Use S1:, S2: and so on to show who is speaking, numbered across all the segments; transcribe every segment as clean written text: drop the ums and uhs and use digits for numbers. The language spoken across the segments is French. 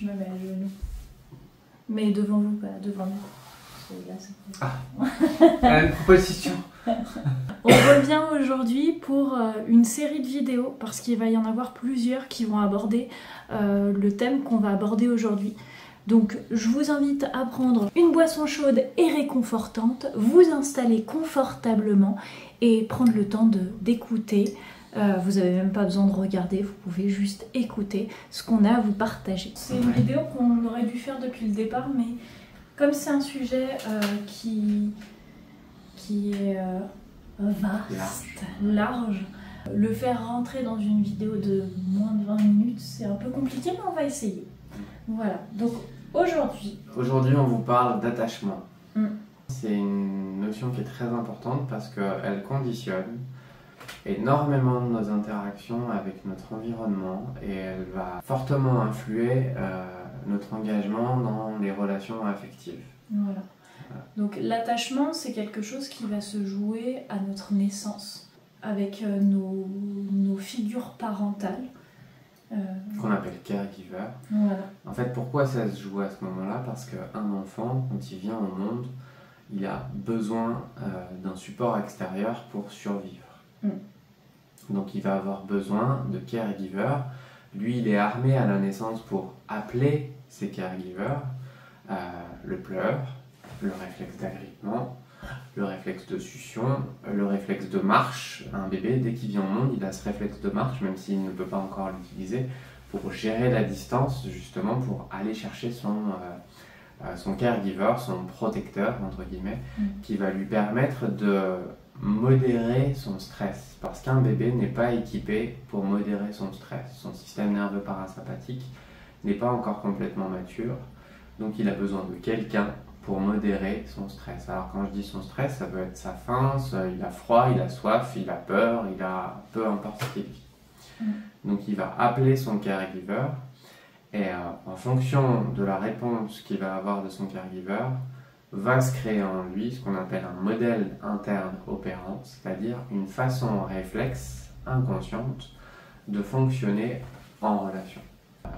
S1: Je me mets à genoux. Mais devant vous, pas devant nous. Là, ça
S2: Une proposition.
S1: On revient aujourd'hui pour une série de vidéos, parce qu'il va y en avoir plusieurs qui vont aborder le thème qu'on va aborder aujourd'hui. Donc je vous invite à prendre une boisson chaude et réconfortante, vous installer confortablement et prendre le temps d'écouter. Vous n'avez même pas besoin de regarder, vous pouvez juste écouter ce qu'on a à vous partager. C'est une vidéo qu'on aurait dû faire depuis le départ, mais comme c'est un sujet qui est vaste, large, le faire rentrer dans une vidéo de moins de 20 minutes, c'est un peu compliqué, mais on va essayer. Voilà, donc
S2: Aujourd'hui, on vous parle d'attachement. C'est une notion qui est très importante parce qu'elle conditionne énormément de nos interactions avec notre environnement et elle va fortement influer notre engagement dans les relations affectives.
S1: Voilà. Donc l'attachement, c'est quelque chose qui va se jouer à notre naissance avec nos figures parentales.
S2: Qu'on appelle caregiver.
S1: Voilà.
S2: En fait, pourquoi ça se joue à ce moment-là? Parce qu'un enfant, quand il vient au monde, il a besoin d'un support extérieur pour survivre. Donc il va avoir besoin de caregiver. Lui, il est armé à la naissance pour appeler ses caregivers, le pleur, le réflexe d'agrippement, le réflexe de succion, le réflexe de marche. Un bébé, dès qu'il vient au monde, il a ce réflexe de marche, même s'il ne peut pas encore l'utiliser, pour gérer la distance, justement, pour aller chercher son caregiver, son protecteur, entre guillemets, qui va lui permettre de modérer son stress. Parce qu'un bébé n'est pas équipé pour modérer son stress. Son système nerveux parasympathique n'est pas encore complètement mature, donc il a besoin de quelqu'un pour modérer son stress. Alors quand je dis son stress, ça peut être sa faim, il a froid, il a soif, il a peur, il a peu importe ce qu'il vit. Donc il va appeler son caregiver et en fonction de la réponse qu'il va avoir de son caregiver, va se créer en lui ce qu'on appelle un modèle interne opérant, c'est-à-dire une façon réflexe inconsciente de fonctionner en relation.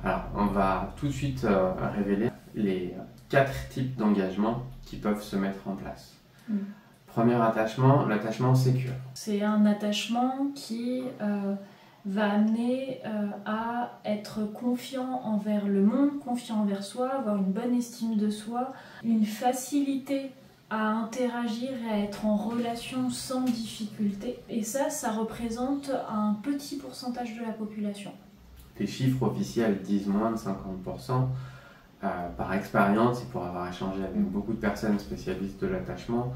S2: Alors on va tout de suite révéler les 4 types d'engagement qui peuvent se mettre en place. Premier attachement, l'attachement sécure.
S1: C'est un attachement qui va amener à être confiant envers le monde, confiant envers soi, avoir une bonne estime de soi, une facilité à interagir et à être en relation sans difficulté. Et ça représente un petit pourcentage de la population.
S2: Les chiffres officiels disent moins de 50%. Par expérience et pour avoir échangé avec beaucoup de personnes spécialistes de l'attachement,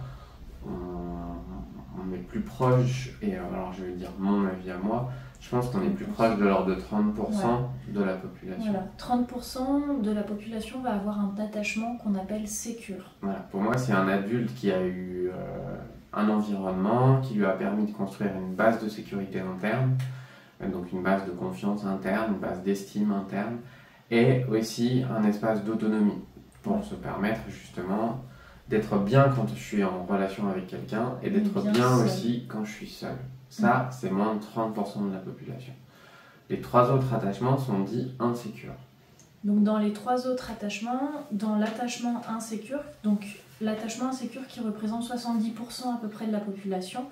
S2: on est plus proche, et alors je vais dire mon avis à moi, je pense qu'on est plus proche de l'ordre de 30% de la population.
S1: Voilà, 30% de la population va avoir un attachement qu'on appelle sécure.
S2: Voilà, pour moi c'est un adulte qui a eu un environnement qui lui a permis de construire une base de sécurité interne, donc une base de confiance interne, une base d'estime interne, et aussi un espace d'autonomie pour se permettre justement d'être bien quand je suis en relation avec quelqu'un et d'être bien aussi quand je suis seul. Ça, c'est moins de 30% de la population. Les 3 autres attachements sont dits insécures.
S1: Donc dans les 3 autres attachements, dans l'attachement insécure, donc l'attachement insécure qui représente 70% à peu près de la population,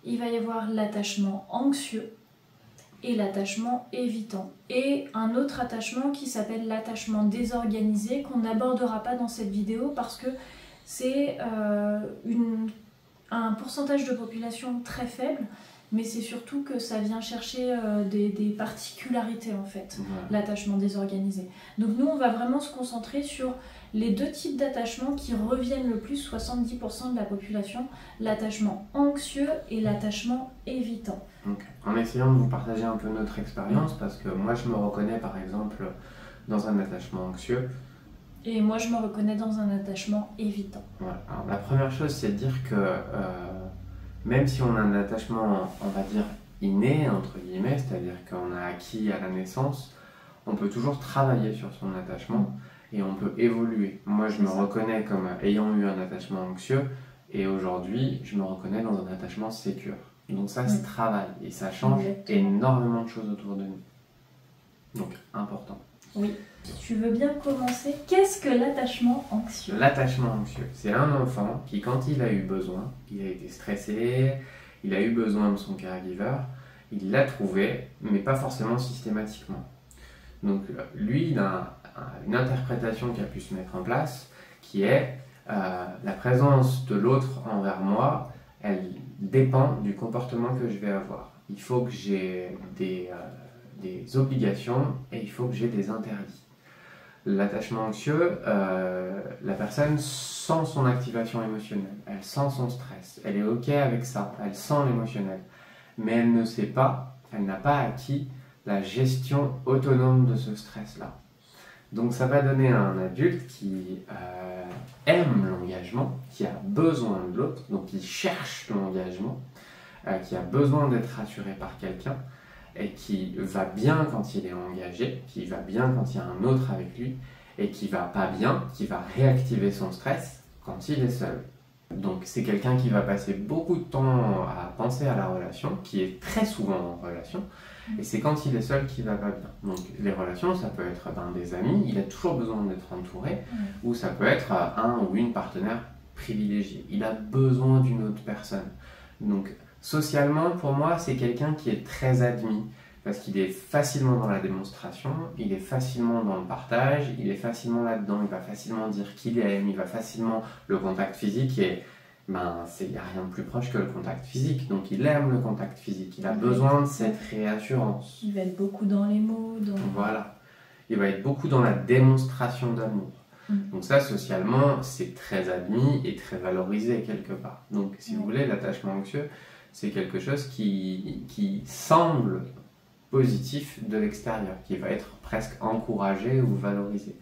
S1: il va y avoir l'attachement anxieux et l'attachement évitant. Et un autre attachement qui s'appelle l'attachement désorganisé, qu'on n'abordera pas dans cette vidéo parce que c'est un pourcentage de population très faible, mais c'est surtout que ça vient chercher des particularités en fait, l'attachement désorganisé. Donc nous on va vraiment se concentrer sur les 2 types d'attachements qui reviennent le plus, 70% de la population, l'attachement anxieux et l'attachement évitant.
S2: Donc, en essayant de vous partager un peu notre expérience, parce que moi je me reconnais par exemple dans un attachement anxieux.
S1: Et moi je me reconnais dans un attachement évitant.
S2: Voilà. Alors, la première chose c'est de dire que même si on a un attachement, on va dire, inné, entre guillemets, c'est-à-dire qu'on a acquis à la naissance, on peut toujours travailler sur son attachement et on peut évoluer. Moi, je me reconnais comme ayant eu un attachement anxieux et aujourd'hui, je me reconnais dans un attachement sécure. Donc ça se travaille et ça change énormément de choses autour de nous. Donc, important.
S1: Oui. Si tu veux bien commencer, qu'est-ce que l'attachement anxieux?
S2: L'attachement anxieux, c'est un enfant qui, quand il a eu besoin, il a été stressé, il a eu besoin de son caregiver, il l'a trouvé, mais pas forcément systématiquement. Donc lui, il a une interprétation qui a pu se mettre en place, qui est la présence de l'autre envers moi, elle dépend du comportement que je vais avoir. Il faut que j'ai des obligations et il faut que j'ai des interdits. L'attachement anxieux, la personne sent son activation émotionnelle, elle sent son stress, elle est OK avec ça, elle sent l'émotionnel, mais elle ne sait pas, elle n'a pas acquis la gestion autonome de ce stress-là. Donc ça va donner à un adulte qui aime l'engagement, qui a besoin de l'autre, donc qui cherche l'engagement, qui a besoin d'être rassuré par quelqu'un, et qui va bien quand il est engagé, qui va bien quand il y a un autre avec lui, et qui va pas bien, qui va réactiver son stress quand il est seul. Donc c'est quelqu'un qui va passer beaucoup de temps à penser à la relation, qui est très souvent en relation, et c'est quand il est seul qu'il va pas bien. Donc les relations, ça peut être des amis, il a toujours besoin d'être entouré, ou ça peut être un ou une partenaire privilégiée. Il a besoin d'une autre personne. Donc socialement, pour moi, c'est quelqu'un qui est très admis, parce qu'il est facilement dans la démonstration, il est facilement dans le partage, il est facilement là-dedans, il va facilement dire qu'il aime, il va facilement le contact physique, et il n'y a rien de plus proche que le contact physique, donc il aime le contact physique, il a besoin de cette réassurance.
S1: Il va être beaucoup dans les mots.
S2: Voilà, il va être beaucoup dans la démonstration d'amour. Donc ça, socialement, c'est très admis et très valorisé quelque part. Donc si vous voulez, l'attachement anxieux, c'est quelque chose qui semble positif de l'extérieur, qui va être presque encouragé ou valorisé.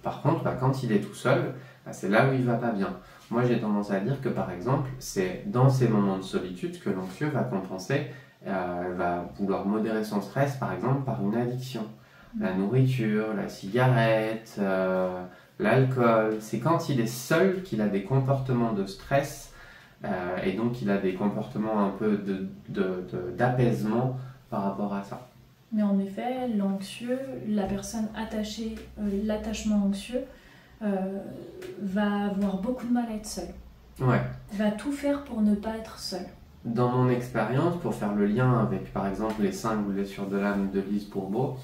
S2: Par contre, quand il est tout seul, c'est là où il va pas bien. Moi, j'ai tendance à dire que, par exemple, c'est dans ces moments de solitude que l'anxieux va compenser, va vouloir modérer son stress, par exemple, par une addiction. La nourriture, la cigarette, l'alcool. C'est quand il est seul qu'il a des comportements de stress et donc il a des comportements un peu d'apaisement par rapport à ça.
S1: Mais en effet, l'anxieux, la personne attachée, l'attachement anxieux, va avoir beaucoup de mal à être seul.
S2: Ouais.
S1: Va tout faire pour ne pas être seul.
S2: Dans mon expérience, pour faire le lien avec par exemple les 5 blessures de l'âme de Lise Bourbeau,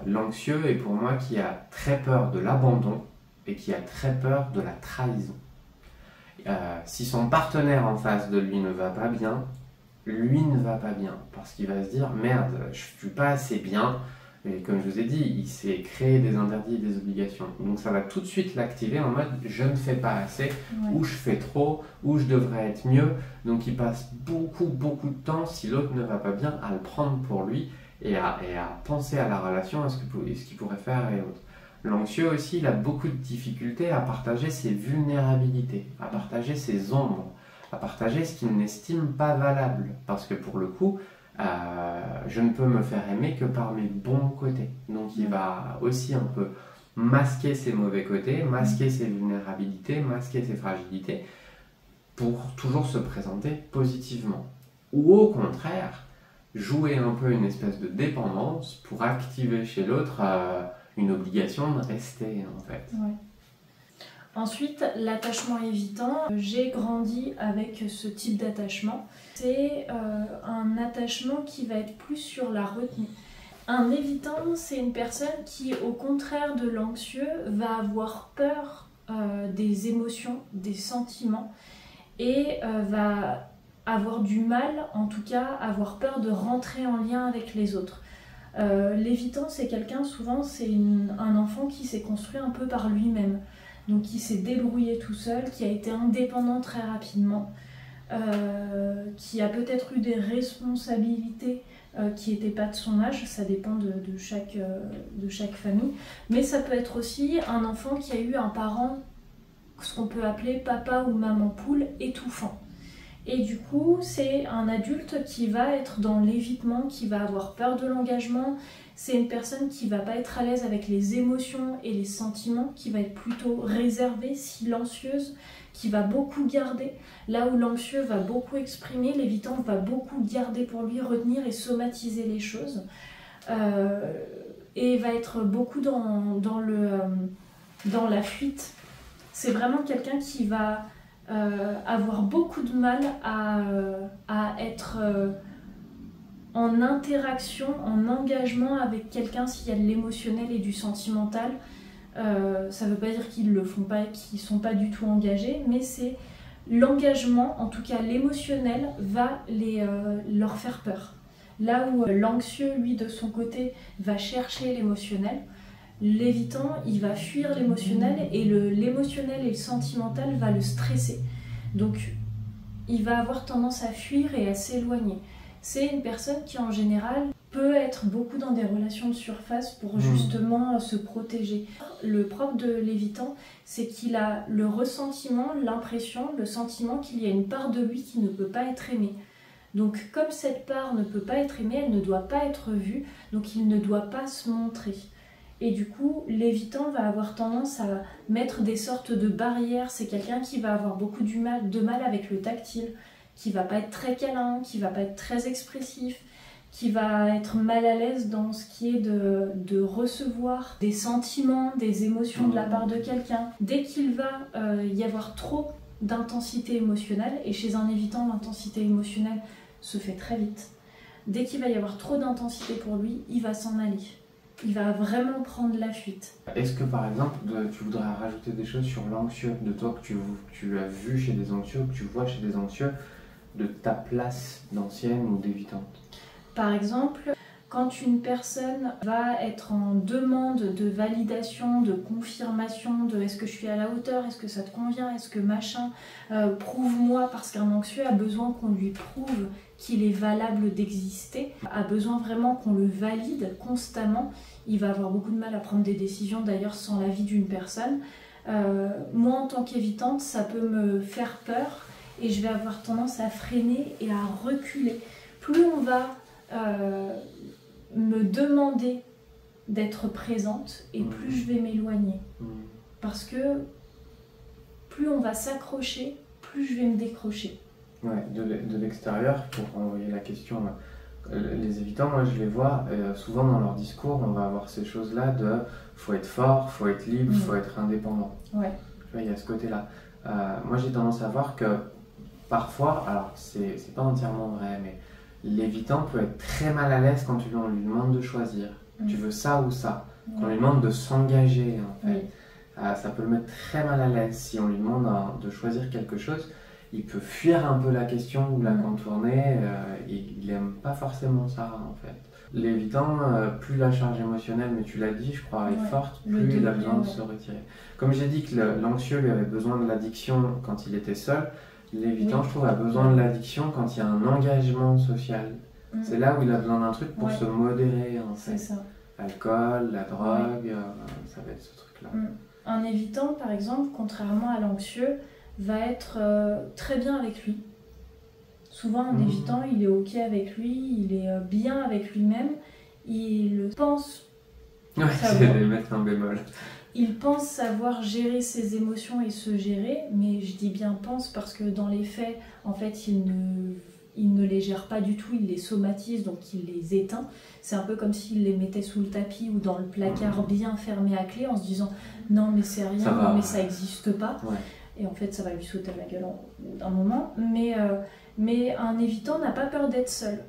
S2: l'anxieux est pour moi qui a très peur de l'abandon et qui a très peur de la trahison. Si son partenaire en face de lui ne va pas bien, lui ne va pas bien parce qu'il va se dire merde, je ne suis pas assez bien. Et comme je vous ai dit, il s'est créé des interdits et des obligations. Donc ça va tout de suite l'activer en mode je ne fais pas assez, ou je fais trop, ou je devrais être mieux. Donc il passe beaucoup de temps, si l'autre ne va pas bien, à le prendre pour lui et à penser à la relation, à ce qu'il pourrait faire et autres. L'anxieux aussi, il a beaucoup de difficultés à partager ses vulnérabilités, à partager ses ombres, à partager ce qu'il n'estime pas valable. Parce que pour le coup, je ne peux me faire aimer que par mes bons côtés. Donc il va aussi un peu masquer ses mauvais côtés, masquer ses vulnérabilités, masquer ses fragilités, pour toujours se présenter positivement. Ou au contraire, jouer un peu une espèce de dépendance pour activer chez l'autre une obligation de rester en fait.
S1: Ouais. Ensuite, l'attachement évitant. J'ai grandi avec ce type d'attachement. C'est un attachement qui va être plus sur la retenue. Un évitant, c'est une personne qui, au contraire de l'anxieux, va avoir peur des émotions, des sentiments et va avoir du mal, en tout cas, avoir peur de rentrer en lien avec les autres. L'évitant, c'est quelqu'un, souvent, c'est un enfant qui s'est construit un peu par lui-même. Donc qui s'est débrouillé tout seul, qui a été indépendant très rapidement, qui a peut-être eu des responsabilités qui n'étaient pas de son âge, ça dépend de chaque famille, mais ça peut être aussi un enfant qui a eu un parent, ce qu'on peut appeler papa ou maman poule, étouffant. Et du coup, c'est un adulte qui va être dans l'évitement, qui va avoir peur de l'engagement. C'est une personne qui va pas être à l'aise avec les émotions et les sentiments, qui va être plutôt réservée, silencieuse, qui va beaucoup garder. Là où l'anxieux va beaucoup exprimer, l'évitant va beaucoup garder pour lui, retenir et somatiser les choses. et va être beaucoup dans la fuite. C'est vraiment quelqu'un qui va avoir beaucoup de mal à être en interaction, en engagement avec quelqu'un s'il y a de l'émotionnel et du sentimental. Ça ne veut pas dire qu'ils le font pas, qu'ils ne sont pas du tout engagés, mais c'est l'engagement, en tout cas l'émotionnel, va leur faire peur. Là où l'anxieux, lui, de son côté, va chercher l'émotionnel, l'évitant, il va fuir l'émotionnel et l'émotionnel et le sentimental va le stresser. Donc, il va avoir tendance à fuir et à s'éloigner. C'est une personne qui, en général, peut être beaucoup dans des relations de surface pour justement se protéger. Le propre de l'évitant, c'est qu'il a le ressentiment, l'impression, le sentiment qu'il y a une part de lui qui ne peut pas être aimée. Donc comme cette part ne peut pas être aimée, elle ne doit pas être vue, donc il ne doit pas se montrer. Et du coup, l'évitant va avoir tendance à mettre des sortes de barrières. C'est quelqu'un qui va avoir beaucoup de mal avec le tactile, qui va pas être très câlin, qui va pas être très expressif, qui va être mal à l'aise dans ce qui est de recevoir des sentiments, des émotions de la part de quelqu'un. Dès qu'il va y avoir trop d'intensité émotionnelle, et chez un évitant, l'intensité émotionnelle se fait très vite, dès qu'il va y avoir trop d'intensité pour lui, il va s'en aller. Il va vraiment prendre la fuite.
S2: Est-ce que par exemple, tu voudrais rajouter des choses sur l'anxieux, de toi que tu as vu chez des anxieux, que tu vois chez des anxieux, de ta place d'ancienne ou d'évitante?
S1: Par exemple, quand une personne va être en demande de validation, de confirmation, de est-ce que je suis à la hauteur, est-ce que ça te convient, est-ce que machin, prouve-moi, parce qu'un anxieux a besoin qu'on lui prouve qu'il est valable d'exister, a besoin vraiment qu'on le valide constamment. Il va avoir beaucoup de mal à prendre des décisions d'ailleurs sans l'avis d'une personne. Moi en tant qu'évitante, ça peut me faire peur et je vais avoir tendance à freiner et à reculer. Plus on va me demander d'être présente et plus je vais m'éloigner. Parce que plus on va s'accrocher, plus je vais me décrocher.
S2: Ouais, de l'extérieur, pour envoyer la question, les évitants, moi je les vois, souvent dans leur discours, on va avoir ces choses-là de faut être fort, faut être libre, faut être indépendant.
S1: Ouais.
S2: Tu vois, il y a ce côté-là. Moi j'ai tendance à voir que parfois, alors c'est pas entièrement vrai, mais l'évitant peut être très mal à l'aise quand on lui demande de choisir. Tu veux ça ou ça. Quand on lui demande de s'engager, en fait. Ça peut le mettre très mal à l'aise. Si on lui demande de choisir quelque chose, il peut fuir un peu la question ou la contourner. Il n'aime pas forcément ça, en fait. L'évitant, plus la charge émotionnelle, mais tu l'as dit, je crois, est forte, plus il a besoin de se retirer. Comme j'ai dit que l'anxieux lui avait besoin de l'addiction quand il était seul, l'évitant, je trouve, a besoin de l'addiction quand il y a un engagement social. C'est là où il a besoin d'un truc pour se modérer, en fait.
S1: C'est ça.
S2: L'alcool, la drogue, ça va être ce truc-là.
S1: Un évitant, par exemple, contrairement à l'anxieux, va être très bien avec lui. Souvent, un évitant, il est OK avec lui, il est bien avec lui-même, il pense...
S2: Ouais, c'est les mettre en bémol.
S1: Il pense savoir gérer ses émotions et se gérer, mais je dis bien pense parce que dans les faits, en fait, il ne les gère pas du tout, il les somatise, donc il les éteint. C'est un peu comme s'il les mettait sous le tapis ou dans le placard bien fermé à clé en se disant « non mais c'est rien, non mais ça n'existe pas ». Et en fait, ça va lui sauter à la gueule d'un moment. Mais un évitant n'a pas peur d'être seul.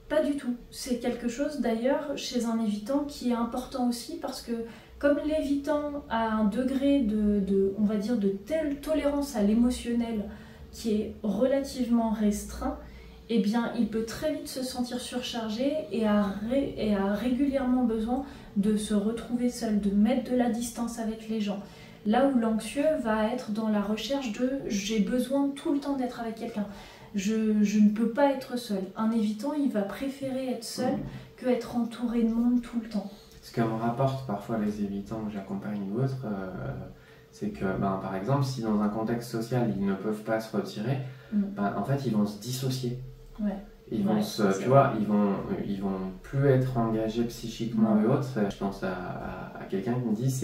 S1: Pas du tout. C'est quelque chose d'ailleurs chez un évitant qui est important aussi parce que comme l'évitant a un degré on va dire, de telle tolérance à l'émotionnel qui est relativement restreint, eh bien, il peut très vite se sentir surchargé et a régulièrement besoin de se retrouver seul, de mettre de la distance avec les gens. Là où l'anxieux va être dans la recherche de « j'ai besoin tout le temps d'être avec quelqu'un ». Je ne peux pas être seul. Un évitant, il va préférer être seul que être entouré de monde tout le temps.
S2: Ce que me rapportent parfois les évitants que j'accompagne ou autres, c'est que, par exemple, si dans un contexte social, ils ne peuvent pas se retirer, en fait, ils vont se dissocier. Ils vont tu vois, ils vont plus être engagés psychiquement et autres. Je pense à quelqu'un qui me dit,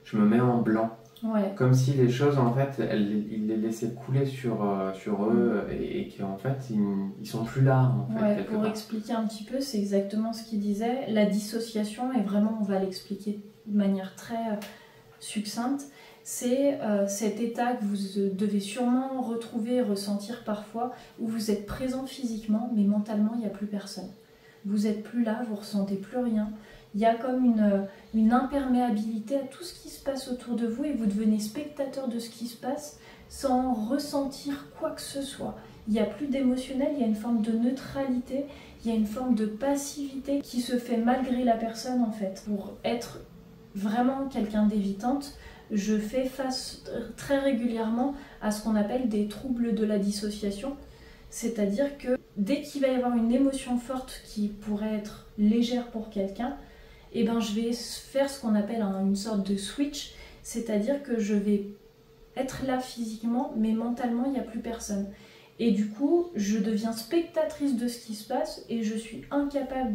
S2: je me mets en blanc.
S1: Ouais.
S2: Comme si les choses, en fait, il les laissait couler sur eux et qu'en fait, ils sont plus là, en fait,
S1: Ouais,
S2: quelque
S1: pour
S2: part.
S1: expliquer un petit peu, c'est exactement ce qu'il disait. La dissociation, et vraiment, on va l'expliquer de manière très succincte, c'est cet état que vous devez sûrement retrouver et ressentir parfois, où vous êtes présent physiquement, mais mentalement, il n'y a plus personne. Vous n'êtes plus là, vous ne ressentez plus rien. Il y a comme une imperméabilité à tout ce qui se passe autour de vous et vous devenez spectateur de ce qui se passe sans ressentir quoi que ce soit. Il n'y a plus d'émotionnel, il y a une forme de neutralité, il y a une forme de passivité qui se fait malgré la personne en fait. Pour être vraiment quelqu'un d'évitante, je fais face très régulièrement à ce qu'on appelle des troubles de la dissociation. C'est-à-dire que dès qu'il va y avoir une émotion forte qui pourrait être légère pour quelqu'un, eh ben, je vais faire ce qu'on appelle une sorte de switch, c'est-à-dire que je vais être là physiquement, mais mentalement, il n'y a plus personne. Et du coup, je deviens spectatrice de ce qui se passe et je suis incapable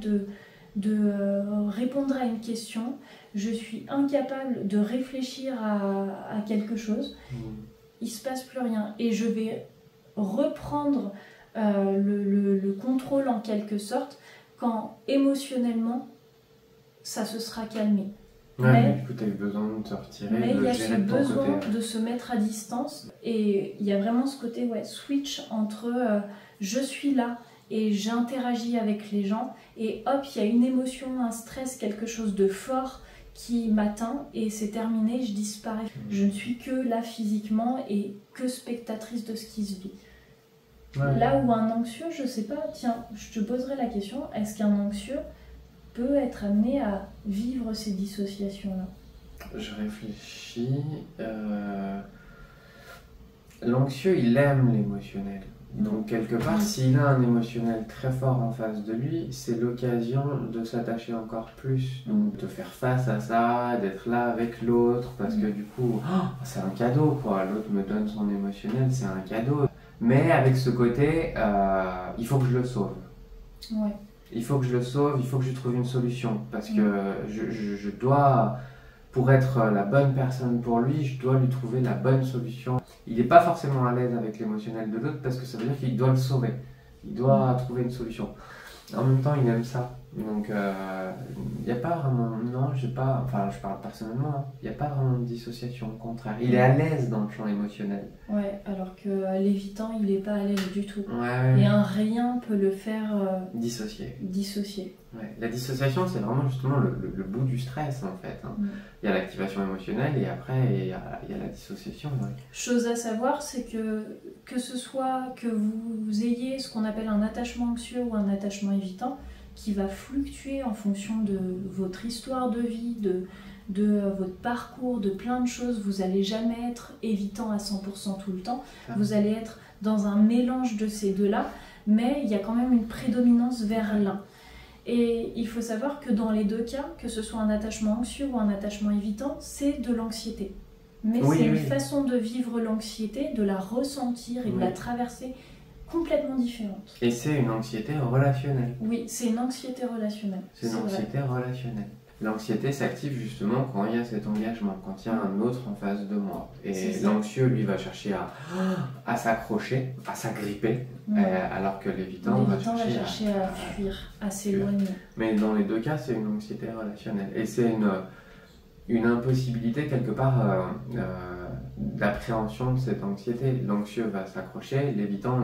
S1: de répondre à une question, je suis incapable de réfléchir à quelque chose, il ne se passe plus rien. Et je vais reprendre le contrôle en quelque sorte quand émotionnellement, ça se sera calmé.
S2: Ouais, mais du coup, tu as eu besoin de te retirer,
S1: mais
S2: de
S1: il y a
S2: gérer
S1: ce
S2: de ton
S1: besoin
S2: côté.
S1: de se mettre à distance et il y a vraiment ce côté switch entre je suis là et j'interagis avec les gens et hop, il y a une émotion, un stress, quelque chose de fort qui m'atteint et c'est terminé, je disparais. Je ne suis que là physiquement et que spectatrice de ce qui se vit.
S2: Ouais.
S1: Là où un anxieux, je sais pas, tiens, je te poserai la question, est-ce qu'un anxieux peut être amené à vivre ces dissociations-là?
S2: Je réfléchis. L'anxieux, il aime l'émotionnel. Donc, quelque part, s'il a un émotionnel très fort en face de lui, c'est l'occasion de s'attacher encore plus. Donc, de faire face à ça, d'être là avec l'autre, parce que du coup, c'est un cadeau, quoi. L'autre me donne son émotionnel, c'est un cadeau. Mais avec ce côté, il faut que je le sauve.
S1: Ouais.
S2: Il faut que je le sauve, il faut que je trouve une solution. Parce que je dois, pour être la bonne personne pour lui, je dois lui trouver la bonne solution. Il n'est pas forcément à l'aise avec l'émotionnel de l'autre parce que ça veut dire qu'il doit le sauver. Il doit trouver une solution. En même temps, il aime ça. Donc, il n'y a pas vraiment... Non, j'ai pas... Enfin, je parle personnellement. Il n'y a pas vraiment de dissociation, au contraire. Il est à l'aise dans le champ émotionnel.
S1: Ouais, alors que l'évitant, il n'est pas à l'aise du tout.
S2: Ouais.
S1: Et un rien peut le faire...
S2: dissocier. Ouais. La dissociation, c'est vraiment justement le bout du stress, en fait. Il y a l'activation émotionnelle et après, il y a la dissociation. Ouais.
S1: Chose à savoir, c'est que ce soit que vous ayez ce qu'on appelle un attachement anxieux ou un attachement évitant, qui va fluctuer en fonction de votre histoire de vie, de votre parcours, de plein de choses. Vous n'allez jamais être évitant à 100% tout le temps. Vous allez être dans un mélange de ces deux-là, mais il y a quand même une prédominance vers l'un. Et il faut savoir que dans les deux cas, que ce soit un attachement anxieux ou un attachement évitant, c'est de l'anxiété. Mais c'est une façon de vivre l'anxiété, de la ressentir et de la traverser complètement différente.
S2: Et c'est une anxiété relationnelle.
S1: Oui, c'est une anxiété relationnelle.
S2: C'est une anxiété relationnelle. L'anxiété s'active justement quand il y a cet engagement, quand il y a un autre en face de moi. Et l'anxieux, lui, va chercher à s'accrocher, à s'agripper, alors que l'évitant va chercher
S1: à fuir, à s'éloigner.
S2: Mais dans les deux cas, c'est une anxiété relationnelle. Et c'est une impossibilité quelque part d'appréhension de cette anxiété. L'anxieux va s'accrocher, l'évitant,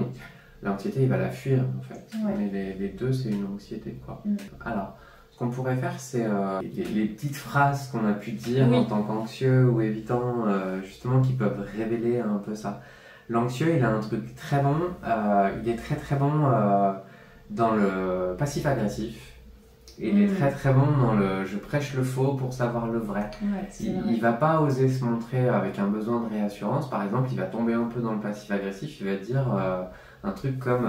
S2: l'anxiété, il va la fuir en fait. Mais les deux, c'est une anxiété, quoi. Alors, ce qu'on pourrait faire, c'est les petites phrases qu'on a pu dire en tant qu'anxieux ou évitant, justement, qui peuvent révéler un peu ça. L'anxieux, il a un truc très bon, il est très très bon dans le passif-agressif. Et il est très très bon dans le je prêche le faux pour savoir le vrai. Il va pas oser se montrer avec un besoin de réassurance. Par exemple, il va tomber un peu dans le passif-agressif, il va dire un truc comme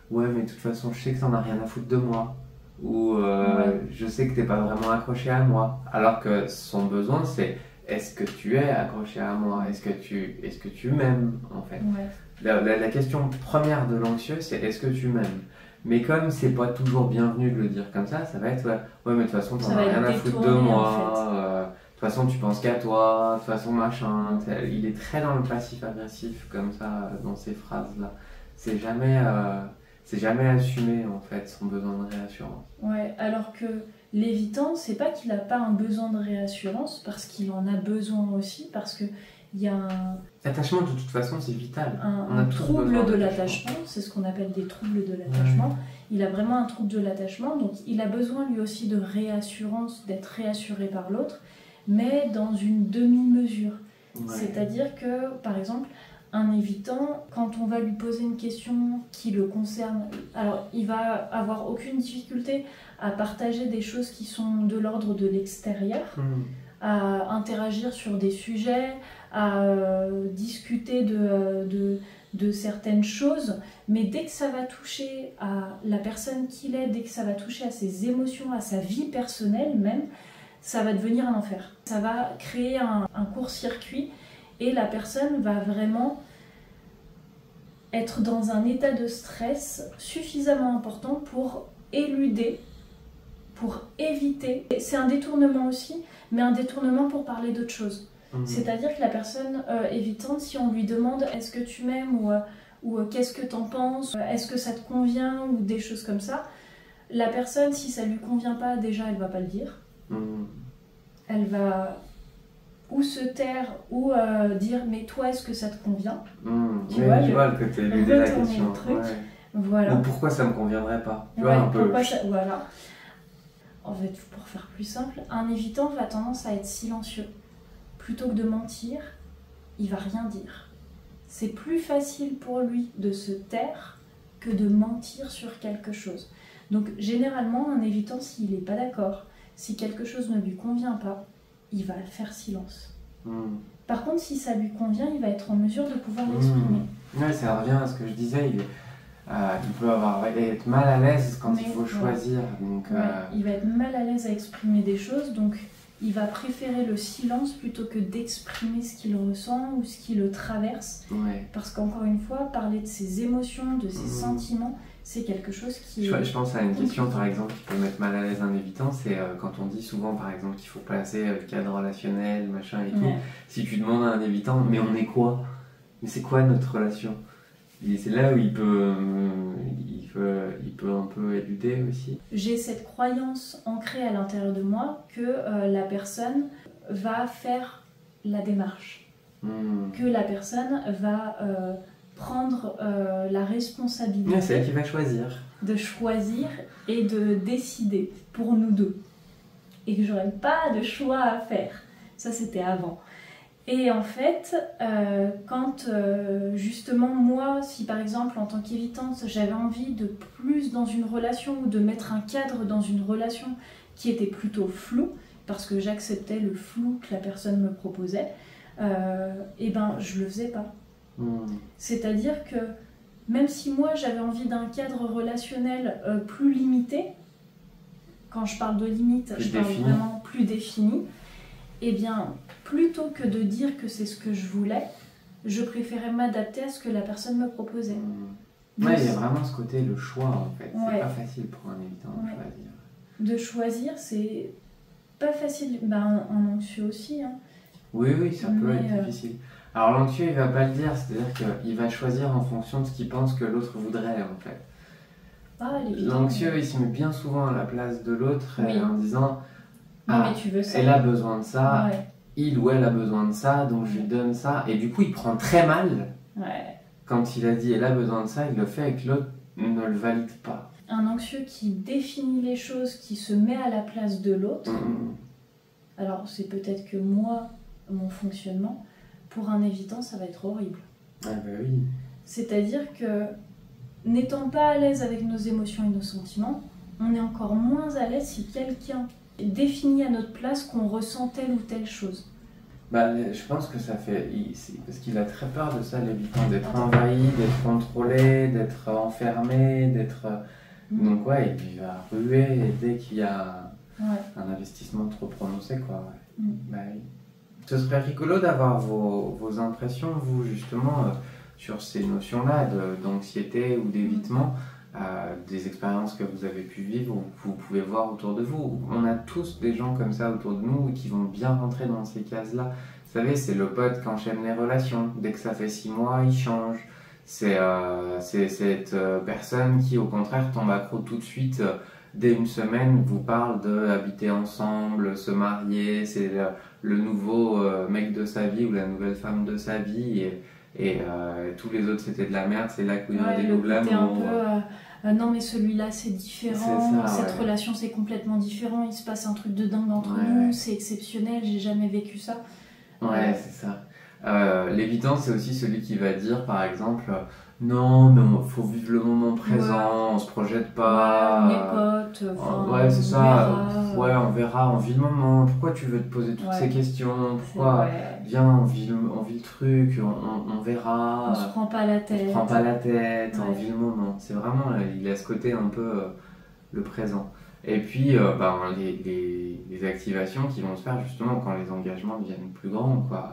S2: ouais, mais de toute façon, je sais que t'en as rien à foutre de moi. Ou je sais que t'es pas vraiment accroché à moi. Alors que son besoin, c'est est-ce que tu es accroché à moi? Est-ce que tu m'aimes en fait? La question première de l'anxieux, c'est est-ce que tu m'aimes? Mais comme c'est pas toujours bienvenu de le dire comme ça va être ouais mais de toute façon t'en as rien à foutre de moi. De toute façon, tu penses qu'à toi, de toute façon, machin. Il est très dans le passif-agressif, comme ça, dans ces phrases-là. C'est jamais assumé, en fait, son besoin de réassurance.
S1: Ouais, alors que l'évitant, c'est pas qu'il n'a pas un besoin de réassurance, parce qu'il en a besoin aussi, parce que il y a
S2: L'attachement, de toute façon, c'est vital.
S1: un trouble de l'attachement, c'est ce qu'on appelle des troubles de l'attachement. Ouais. Il a vraiment un trouble de l'attachement, donc il a besoin lui aussi de réassurance, d'être réassuré par l'autre, mais dans une demi-mesure. Ouais. C'est-à-dire que, par exemple, un évitant, quand on va lui poser une question qui le concerne, alors il va avoir aucune difficulté à partager des choses qui sont de l'ordre de l'extérieur, à interagir sur des sujets, à discuter de certaines choses, mais dès que ça va toucher à la personne qu'il est, dès que ça va toucher à ses émotions, à sa vie personnelle même, ça va devenir un enfer. Ça va créer un court-circuit et la personne va vraiment être dans un état de stress suffisamment important pour éluder, pour éviter. C'est un détournement aussi, mais un détournement pour parler d'autre chose. C'est-à-dire que la personne évitante, si on lui demande « est-ce que tu m'aimes » ou « qu'est-ce que t'en penses »,« est-ce que ça te convient » ou des choses comme ça, la personne, si ça lui convient pas, déjà elle va pas le dire. Elle va ou se taire ou dire « mais toi, est-ce que ça te convient ?»
S2: Tu vois le côté de la question.
S1: Le truc. Ouais. Voilà.
S2: Ou pourquoi ça me conviendrait pas, tu vois, un peu.
S1: Voilà. En fait, pour faire plus simple, un évitant va tendance à être silencieux. Plutôt que de mentir, il va rien dire. C'est plus facile pour lui de se taire que de mentir sur quelque chose. Donc généralement, un évitant, s'il n'est pas d'accord, si quelque chose ne lui convient pas, il va faire silence. Par contre, si ça lui convient, il va être en mesure de pouvoir l'exprimer.
S2: Ouais, ça revient à ce que je disais, il peut être mal à l'aise quand il faut choisir. Donc,
S1: il va être mal à l'aise à exprimer des choses, donc il va préférer le silence plutôt que d'exprimer ce qu'il ressent ou ce qui le traverse.
S2: Ouais.
S1: Parce qu'encore une fois, parler de ses émotions, de ses sentiments, c'est quelque chose qui...
S2: Je pense à une question, par exemple, qui peut mettre mal à l'aise un évitant, c'est quand on dit souvent, par exemple, qu'il faut placer le cadre relationnel, machin et tout. Si tu demandes à un évitant, mais on est quoi ? Mais c'est quoi notre relation ? Et c'est là où il peut un peu éluder aussi.
S1: J'ai cette croyance ancrée à l'intérieur de moi que la personne va faire la démarche, que la personne va prendre la responsabilité.
S2: C'est elle qui va choisir.
S1: De choisir et de décider pour nous deux. Et que j'aurais pas de choix à faire. Ça, c'était avant. Et en fait, quand justement moi, si par exemple en tant qu'évitante, j'avais envie de plus dans une relation ou de mettre un cadre dans une relation qui était plutôt flou, parce que j'acceptais le flou que la personne me proposait, et ben je le faisais pas. C'est-à-dire que même si moi j'avais envie d'un cadre relationnel plus limité, quand je parle de limite, je parle vraiment plus défini, eh bien, plutôt que de dire que c'est ce que je voulais, je préférais m'adapter à ce que la personne me proposait.
S2: Ouais, il y a vraiment ce côté, le choix en fait. C'est pas facile pour un évitant de choisir.
S1: De choisir, c'est pas facile. Ben, un anxieux aussi. Hein.
S2: Oui, ça peut être difficile. Alors l'anxieux, il va pas le dire, c'est-à-dire qu'il va choisir en fonction de ce qu'il pense que l'autre voudrait en fait. L'anxieux, il se met bien souvent à la place de l'autre en disant
S1: mais tu veux ça.
S2: Elle a besoin de ça, il ou elle a besoin de ça, donc je lui donne ça. Et du coup, il prend très mal quand il a dit elle a besoin de ça, il le fait et que l'autre ne le valide pas.
S1: Un anxieux qui définit les choses, qui se met à la place de l'autre, alors c'est peut-être que moi, mon fonctionnement, pour un évitant, ça va être horrible.
S2: Ah bah oui.
S1: C'est-à-dire que, n'étant pas à l'aise avec nos émotions et nos sentiments, on est encore moins à l'aise si quelqu'un définit à notre place qu'on ressent telle ou telle chose.
S2: Bah, je pense que ça fait... Parce qu'il a très peur de ça, l'évitant, d'être envahi, d'être contrôlé, d'être enfermé, d'être... Donc il va ruer dès qu'il y a un investissement trop prononcé, quoi. Bah, oui. Ce serait rigolo d'avoir vos impressions, vous, justement, sur ces notions-là d'anxiété ou d'évitement. des expériences que vous avez pu vivre ou que vous pouvez voir autour de vous. On a tous des gens comme ça autour de nous qui vont bien rentrer dans ces cases-là. Vous savez, c'est le pote qui enchaîne les relations. Dès que ça fait 6 mois, il change. C'est cette personne qui, au contraire, tombe accro tout de suite. Dès une semaine, vous parle d'habiter ensemble, se marier. C'est le nouveau mec de sa vie ou la nouvelle femme de sa vie. Et tous les autres, c'était de la merde. C'est là qu'il y a des loups de l'amour.
S1: Non mais celui-là c'est différent, cette relation c'est complètement différent, il se passe un truc de dingue entre nous, c'est exceptionnel, j'ai jamais vécu ça.
S2: Ouais, c'est ça. L'évitant, c'est aussi celui qui va dire, par exemple, non, mais il faut vivre le moment présent, on se projette pas.
S1: Ouais,
S2: ouais, c'est ça. Ouais, on verra, on vit le moment. Pourquoi tu veux te poser toutes ces questions? Pourquoi? Viens, on vit le truc, on verra.
S1: On se prend pas la tête.
S2: On vit le moment. C'est vraiment, il a ce côté un peu le présent. Et puis, les activations qui vont se faire justement quand les engagements deviennent plus grands, quoi.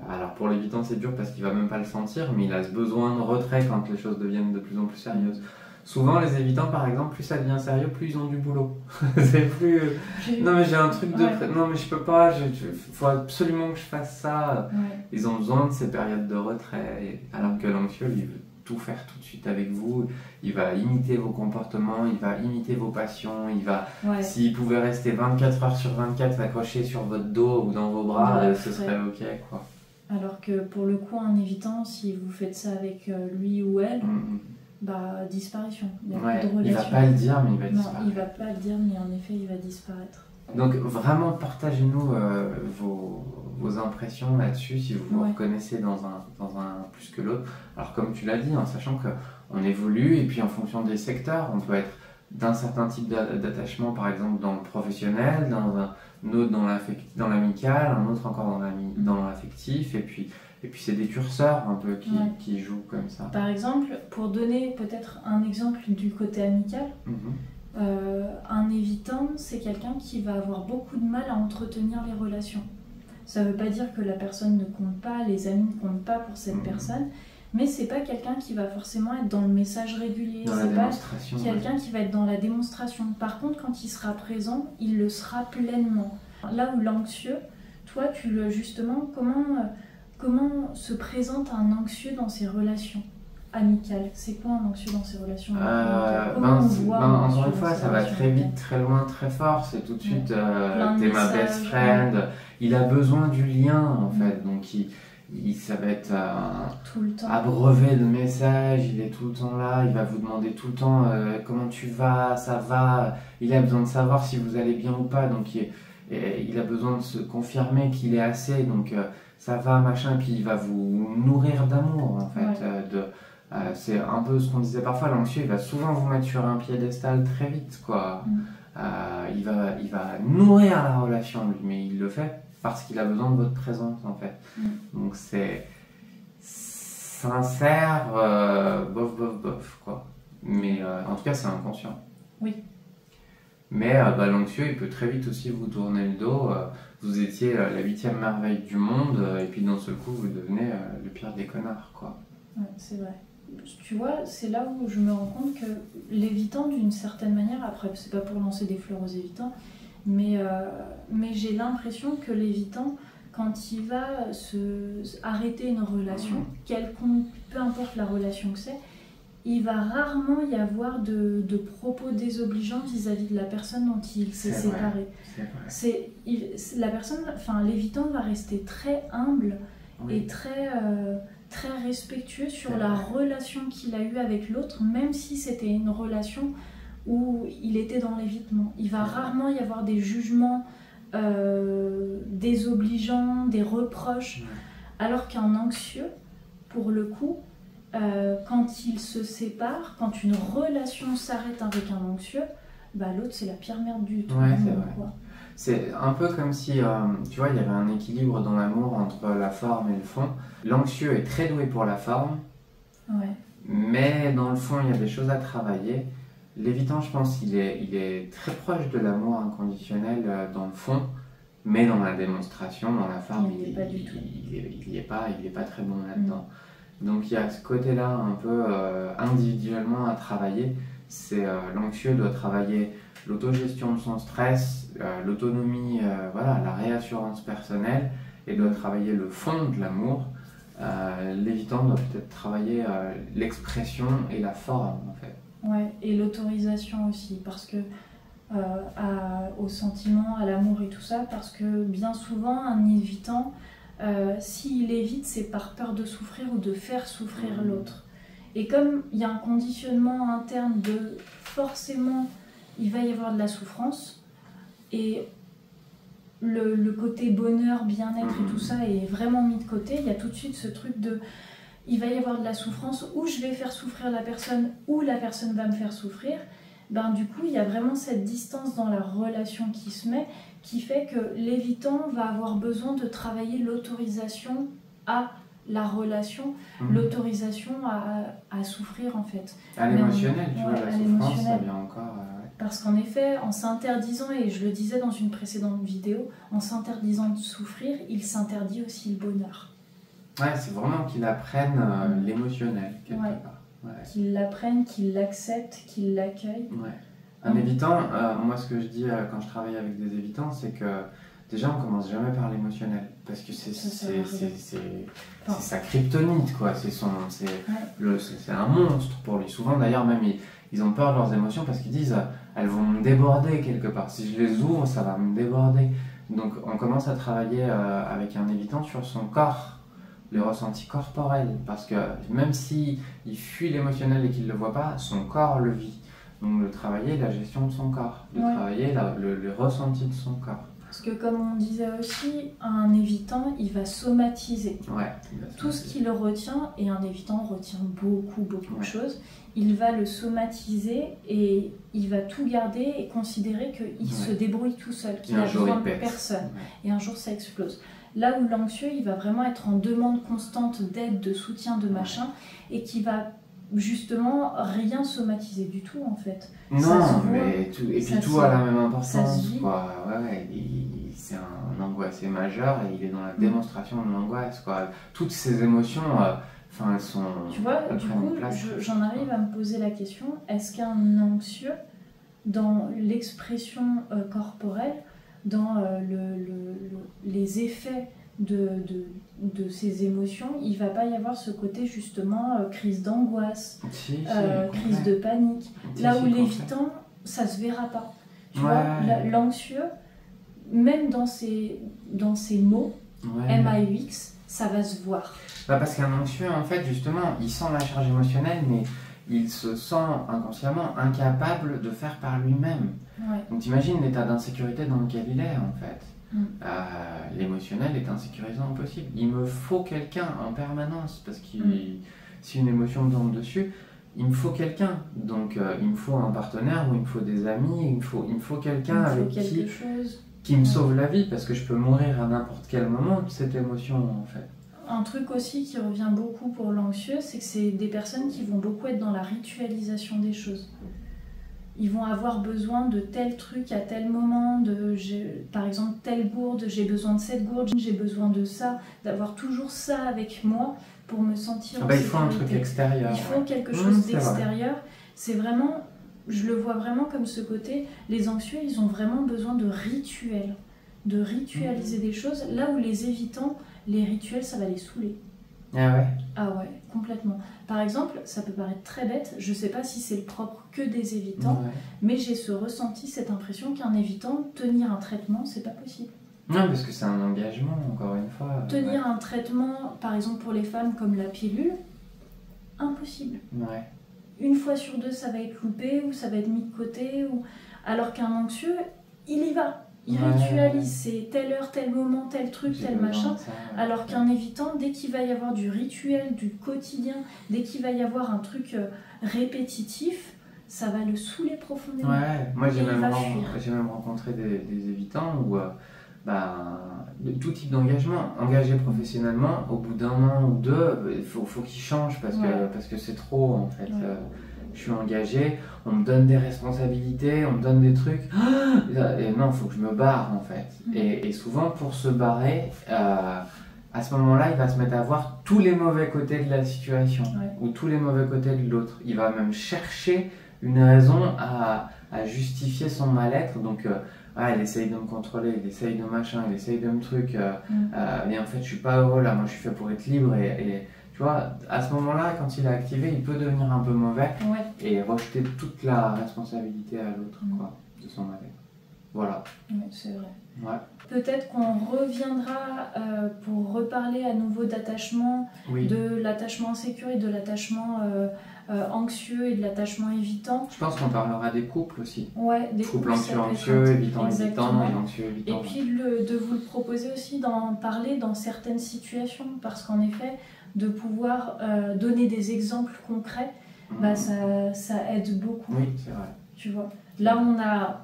S2: Alors pour l'évitant c'est dur parce qu'il va même pas le sentir, mais il a ce besoin de retrait quand les choses deviennent de plus en plus sérieuses. Souvent les évitants par exemple, plus ça devient sérieux, plus ils ont du boulot. C'est plus... Non mais j'ai un truc de... Non mais je peux pas, faut absolument que je fasse ça. Ils ont besoin de ces périodes de retrait, alors que l'anxieux lui veut tout faire tout de suite avec vous, il va imiter vos comportements, il va imiter vos passions, il va, s'il pouvait rester 24 heures sur 24 accroché sur votre dos ou dans vos bras, ce serait ok, quoi.
S1: Alors que pour le coup, en évitant, si vous faites ça avec lui ou elle, bah disparition. Il n'y a plus de relation.
S2: Il va pas le dire, mais il va disparaître.
S1: Non, il va pas le dire, mais en effet, il va disparaître.
S2: Donc vraiment, partagez-nous vos impressions là-dessus, si vous vous reconnaissez dans un plus que l'autre. Alors comme tu l'as dit, en sachant qu'on évolue, et puis en fonction des secteurs, on peut être d'un certain type d'attachement, par exemple dans le professionnel, dans un autre dans l'amical, un autre encore dans l'affectif, et puis c'est des curseurs un peu qui jouent comme ça.
S1: Par exemple, pour donner peut-être un exemple du côté amical, un évitant, c'est quelqu'un qui va avoir beaucoup de mal à entretenir les relations. Ça ne veut pas dire que la personne ne compte pas, les amis ne comptent pas pour cette personne, mais c'est pas quelqu'un qui va forcément être dans le message régulier, c'est pas quelqu'un qui va être dans la démonstration. Par contre, quand il sera présent, il le sera pleinement. Là où l'anxieux, toi, justement, comment se présente un anxieux dans ses relations amicales? C'est quoi un anxieux dans ses relations amicales?
S2: Encore une fois, ça va très vite, très loin, très fort. C'est tout de suite, t'es ma best friend. Il a besoin du lien, en fait. Donc, ça va être
S1: tout le temps
S2: abreuvé de messages. Il est tout le temps là. Il va vous demander tout le temps comment tu vas, ça va. Il a besoin de savoir si vous allez bien ou pas. Donc, il a besoin de se confirmer qu'il est assez. Donc, ça va, machin. Puis, il va vous nourrir d'amour, en fait. C'est un peu ce qu'on disait parfois, l'anxieux il va souvent vous mettre sur un piédestal très vite, quoi. Il va nourrir la relation lui, mais il le fait parce qu'il a besoin de votre présence en fait. Donc c'est sincère, bof quoi. Mais en tout cas c'est inconscient.
S1: Oui.
S2: Mais l'anxieux il peut très vite aussi vous tourner le dos. Vous étiez la 8e merveille du monde et puis d'un seul coup vous devenez le pire des connards, quoi.
S1: Ouais, c'est vrai. Tu vois, c'est là où je me rends compte que l'évitant, d'une certaine manière, après, c'est pas pour lancer des fleurs aux évitants, mais j'ai l'impression que l'évitant, quand il va arrêter une relation, quelconque, peu importe la relation que c'est, il va rarement y avoir de propos désobligeants vis-à-vis de la personne dont il s'est séparé. La personne, l'évitant va rester très humble et très respectueux sur la relation qu'il a eue avec l'autre, même si c'était une relation où il était dans l'évitement. Il va rarement y avoir des jugements désobligeants, des reproches, alors qu'un anxieux, pour le coup, quand il se sépare, quand une relation s'arrête avec un anxieux, l'autre c'est la pire merde du tout.
S2: C'est un peu comme si, tu vois, il y avait un équilibre dans l'amour entre la forme et le fond. L'anxieux est très doué pour la forme, mais dans le fond, il y a des choses à travailler. L'évitant, je pense, il est très proche de l'amour inconditionnel dans le fond, mais dans la démonstration, dans la forme, il n'est pas très bon là-dedans. Donc il y a ce côté-là un peu individuellement à travailler. L'anxieux doit travailler l'autogestion de son stress, l'autonomie, voilà, la réassurance personnelle, et doit travailler le fond de l'amour. L'évitant doit peut-être travailler l'expression et la forme en fait.
S1: Ouais, et l'autorisation aussi, parce que au sentiment, à l'amour et tout ça, parce que bien souvent un évitant, s'il évite, c'est par peur de souffrir ou de faire souffrir l'autre. Et comme il y a un conditionnement interne de forcément il va y avoir de la souffrance, et le côté bonheur, bien-être et tout ça est vraiment mis de côté, il y a tout de suite ce truc de il va y avoir de la souffrance, ou je vais faire souffrir la personne, ou la personne va me faire souffrir. Ben, du coup, il y a vraiment cette distance dans la relation qui se met, qui fait que l'évitant va avoir besoin de travailler l'autorisation à la relation, l'autorisation à souffrir en fait.
S2: À l'émotionnel, tu vois, la souffrance, ça vient encore...
S1: Parce qu'en effet, en s'interdisant, et je le disais dans une précédente vidéo, en s'interdisant de souffrir, il s'interdit aussi le bonheur.
S2: Ouais, c'est vraiment qu'il apprenne l'émotionnel, quelque part. Ouais.
S1: Qu'il l'apprenne, qu'il l'accepte, qu'il l'accueille.
S2: Ouais. Un évitant, moi ce que je dis quand je travaille avec des évitants, c'est que déjà on commence jamais par l'émotionnel, parce que c'est sa kryptonite, quoi. C'est un monstre pour lui. Souvent d'ailleurs même ils ont peur de leurs émotions parce qu'ils disent elles vont me déborder quelque part. Si je les ouvre, ça va me déborder. Donc on commence à travailler avec un évitant sur son corps, les ressentis corporels, parce que même s'il fuit l'émotionnel et qu'il ne le voit pas, son corps le vit. Donc de travailler la gestion de son corps, de travailler le ressenti de son corps.
S1: Parce que comme on disait aussi, un évitant, il va somatiser.
S2: Ouais,
S1: tout ce qui le retient, et un évitant retient beaucoup de choses, il va le somatiser et il va tout garder et considérer qu'il se débrouille tout seul, qu'il a besoin de personne. Et un jour ça explose. Là où l'anxieux, il va vraiment être en demande constante d'aide, de soutien, de machin, et qui va justement rien somatiser du tout en fait.
S2: Non, mais tout, et puis tout a la même importance, quoi. C'est un angoissé majeur et il est dans la démonstration de l'angoisse, quoi. Toutes ces émotions, elles sont...
S1: Tu vois, du coup, j'en arrive à me poser la question, est-ce qu'un anxieux, dans l'expression corporelle, dans les effets de ces émotions, il va pas y avoir ce côté justement crise d'angoisse, crise de panique, là où l'évitant, ça se verra pas. Tu vois, l'anxieux, même dans ses mots, MAUX, ça va se voir.
S2: Parce qu'un anxieux, en fait, justement, il sent la charge émotionnelle, mais il se sent inconsciemment incapable de faire par lui-même. Donc t'imagines l'état d'insécurité dans lequel il est, en fait. L'émotionnel est insécurisant au possible. Il me faut quelqu'un en permanence, parce que si une émotion me tombe dessus, il me faut quelqu'un. Donc il me faut un partenaire, ou il me faut des amis, il me faut quelqu'un avec qui me sauve la vie, parce que je peux mourir à n'importe quel moment de cette émotion, en fait.
S1: Un truc aussi qui revient beaucoup pour l'anxieux, c'est que c'est des personnes qui vont beaucoup être dans la ritualisation des choses. Ils vont avoir besoin de tel truc à tel moment, par exemple telle gourde, j'ai besoin de cette gourde, j'ai besoin de ça, d'avoir toujours ça avec moi pour me sentir en sécurité.
S2: Il faut un truc extérieur.
S1: Il faut quelque chose d'extérieur. C'est vraiment, je le vois vraiment comme ce côté, les anxieux, ils ont vraiment besoin de rituels, de ritualiser des choses, là où les évitants, les rituels, ça va les saouler.
S2: Ah ouais?
S1: Ah ouais, complètement. Par exemple, ça peut paraître très bête, je sais pas si c'est le propre que des évitants, mais j'ai ce ressenti, cette impression qu'un évitant, tenir un traitement, c'est pas possible.
S2: Non, parce que c'est un engagement, encore une fois.
S1: Tenir un traitement, par exemple pour les femmes comme la pilule, impossible. Une fois sur deux, ça va être loupé, ou ça va être mis de côté, alors qu'un anxieux, il y va. Il ritualise, c'est telle heure, tel moment, tel truc, tel machin. Alors qu'un évitant, dès qu'il va y avoir du rituel, du quotidien, dès qu'il va y avoir un truc répétitif, ça va le saouler profondément.
S2: Moi j'ai même rencontré des évitants où, de tout type d'engagement, engagé professionnellement, au bout d'un an ou deux, il faut qu'ils changent parce que c'est trop en fait. Je suis engagé, on me donne des responsabilités, on me donne des trucs, et non, il faut que je me barre en fait. Et souvent pour se barrer, à ce moment-là, il va se mettre à voir tous les mauvais côtés de la situation ou tous les mauvais côtés de l'autre. Il va même chercher une raison à justifier son mal-être. Donc, il essaye de me contrôler, il essaye de machin, il essaye de me truc. Et en fait, je suis pas heureux là, moi je suis fait pour être libre. Et tu vois, à ce moment-là, quand il est activé, il peut devenir un peu mauvais et rejeter toute la responsabilité à l'autre de son mal-être. Voilà.
S1: Oui, c'est vrai.
S2: Ouais.
S1: Peut-être qu'on reviendra pour reparler à nouveau d'attachement, de l'attachement insécure et de l'attachement anxieux et de l'attachement évitant.
S2: Je pense qu'on parlera des couples aussi.
S1: Ouais, des
S2: couples anxieux, évitant, et anxieux, évitant.
S1: Et puis de vous le proposer aussi d'en parler dans certaines situations, parce qu'en effet, de pouvoir donner des exemples concrets, ça aide beaucoup.
S2: Oui, c'est vrai.
S1: Tu vois. Là,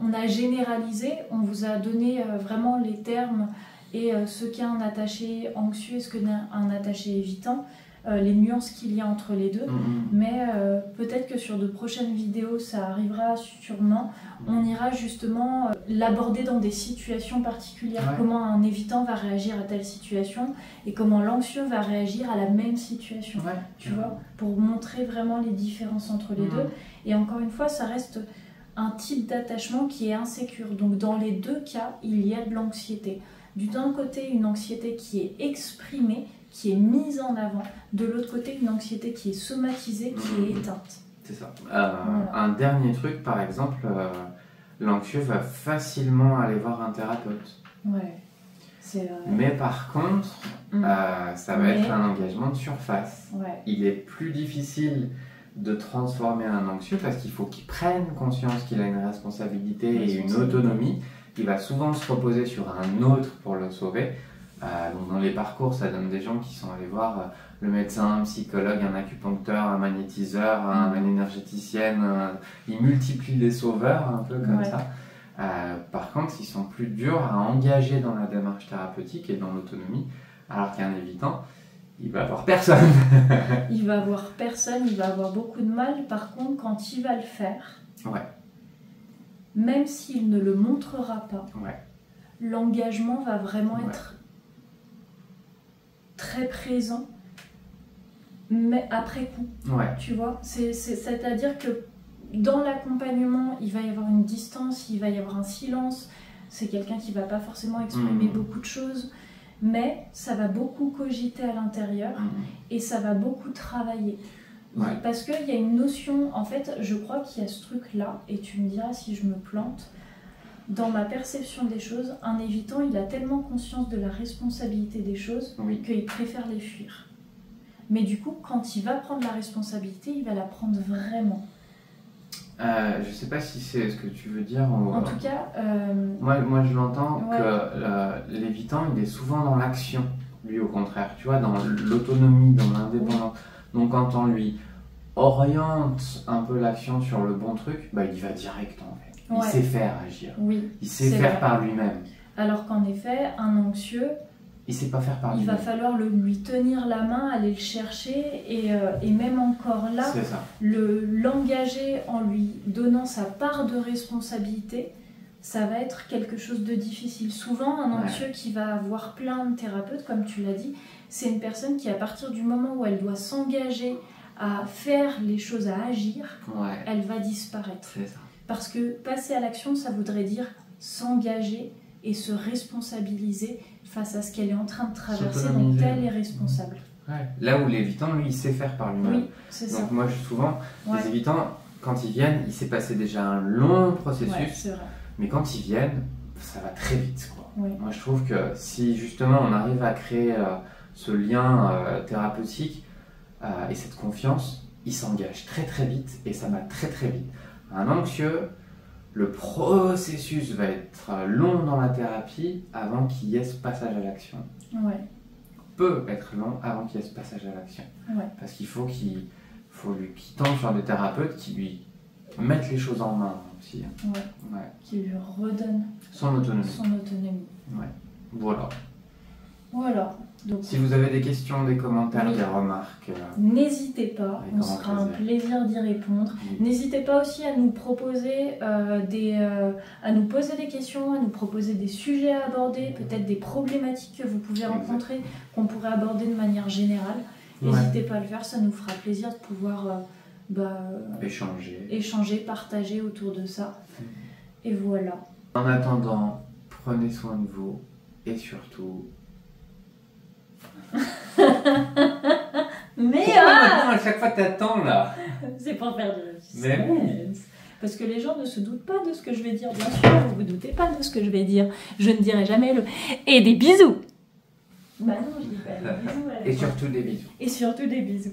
S1: on a généralisé, on vous a donné vraiment les termes et ce qu'est un attaché anxieux et ce qu'est un attaché évitant, les nuances qu'il y a entre les deux. Mais peut-être que sur de prochaines vidéos, ça arrivera sûrement. On ira justement l'aborder dans des situations particulières. Comment un évitant va réagir à telle situation et comment l'anxieux va réagir à la même situation. Tu vois, pour montrer vraiment les différences entre les deux. Et encore une fois, ça reste un type d'attachement qui est insécure. Donc dans les deux cas, il y a de l'anxiété. D'un côté, une anxiété qui est exprimée, qui est mise en avant. De l'autre côté, une anxiété qui est somatisée, qui est éteinte.
S2: C'est ça. Un dernier truc, par exemple, l'anxieux va facilement aller voir un thérapeute.
S1: Ouais, c'est vrai.
S2: Mais par contre, ça va être un engagement de surface. Il est plus difficile de transformer un anxieux parce qu'il faut qu'il prenne conscience qu'il a une responsabilité et une autonomie. Il va souvent se reposer sur un autre pour le sauver. Donc dans les parcours, ça donne des gens qui sont allés voir le médecin, un psychologue, un acupuncteur, un magnétiseur, une énergéticienne. Ils multiplient les sauveurs un peu comme ça. Par contre, ils sont plus durs à engager dans la démarche thérapeutique et dans l'autonomie, alors qu'un évitant, il va avoir personne.
S1: Il va avoir personne, il va avoir beaucoup de mal. Par contre, quand il va le faire, même s'il ne le montrera pas, l'engagement va vraiment être très présent, mais après coup. Tu vois, c'est-à-dire que dans l'accompagnement, il va y avoir une distance, il va y avoir un silence. C'est quelqu'un qui ne va pas forcément exprimer beaucoup de choses. Mais ça va beaucoup cogiter à l'intérieur et ça va beaucoup travailler. Parce qu'il y a une notion, en fait, je crois qu'il y a ce truc-là, et tu me diras si je me plante, dans ma perception des choses, un évitant, il a tellement conscience de la responsabilité des choses qu'il préfère les fuir. Mais du coup, quand il va prendre la responsabilité, il va la prendre vraiment.
S2: Je sais pas si c'est ce que tu veux dire.
S1: En tout cas,
S2: moi je l'entends que l'évitant il est souvent dans l'action, lui au contraire, tu vois, dans l'autonomie, dans l'indépendance. Donc quand on lui oriente un peu l'action sur le bon truc, il y va direct en fait. Il sait faire agir. Il sait faire par lui-même.
S1: Alors qu'en effet, un anxieux,
S2: il sait pas faire par lui-même.
S1: Il va falloir lui tenir la main, aller le chercher et même encore là, l'engager en lui donnant sa part de responsabilité, ça va être quelque chose de difficile. Souvent, un anxieux qui va avoir plein de thérapeutes, comme tu l'as dit, c'est une personne qui, à partir du moment où elle doit s'engager à faire les choses, à agir, elle va disparaître. Parce que passer à l'action, ça voudrait dire s'engager et se responsabiliser face à ce qu'elle est en train de traverser, donc elle est responsable.
S2: Là où l'évitant, lui, il sait faire par lui-même. Donc moi, souvent, les évitants, quand ils viennent, il s'est passé déjà un long processus, mais quand ils viennent, ça va très vite. Moi, je trouve que si justement on arrive à créer ce lien thérapeutique et cette confiance, il s'engage très très vite et ça va très très vite. Un anxieux, le processus va être long dans la thérapie avant qu'il y ait ce passage à l'action. Peut être long avant qu'il y ait ce passage à l'action. Parce qu'il faut qu'il tombe sur des thérapeutes qui lui mettent les choses en main aussi.
S1: Qui lui redonnent
S2: son autonomie.
S1: Voilà. Voilà. Donc,
S2: si vous avez des questions, des commentaires, des remarques,
S1: n'hésitez pas, on sera un plaisir d'y répondre. N'hésitez pas aussi à nous proposer à nous poser des questions, à nous proposer des sujets à aborder, peut-être des problématiques que vous pouvez rencontrer, qu'on pourrait aborder de manière générale. N'hésitez pas à le faire, ça nous fera plaisir de pouvoir échanger, partager autour de ça. Et voilà.
S2: En attendant, prenez soin de vous et surtout...
S1: Mais
S2: maintenant à chaque fois t'attends là?
S1: C'est pour faire de
S2: Mais oui.
S1: Parce que les gens ne se doutent pas de ce que je vais dire, bien sûr, vous ne vous doutez pas de ce que je vais dire. Je ne dirai jamais le... Et des bisous. Bah non, je dis pas des bisous.
S2: Et surtout des bisous.
S1: Et surtout des bisous.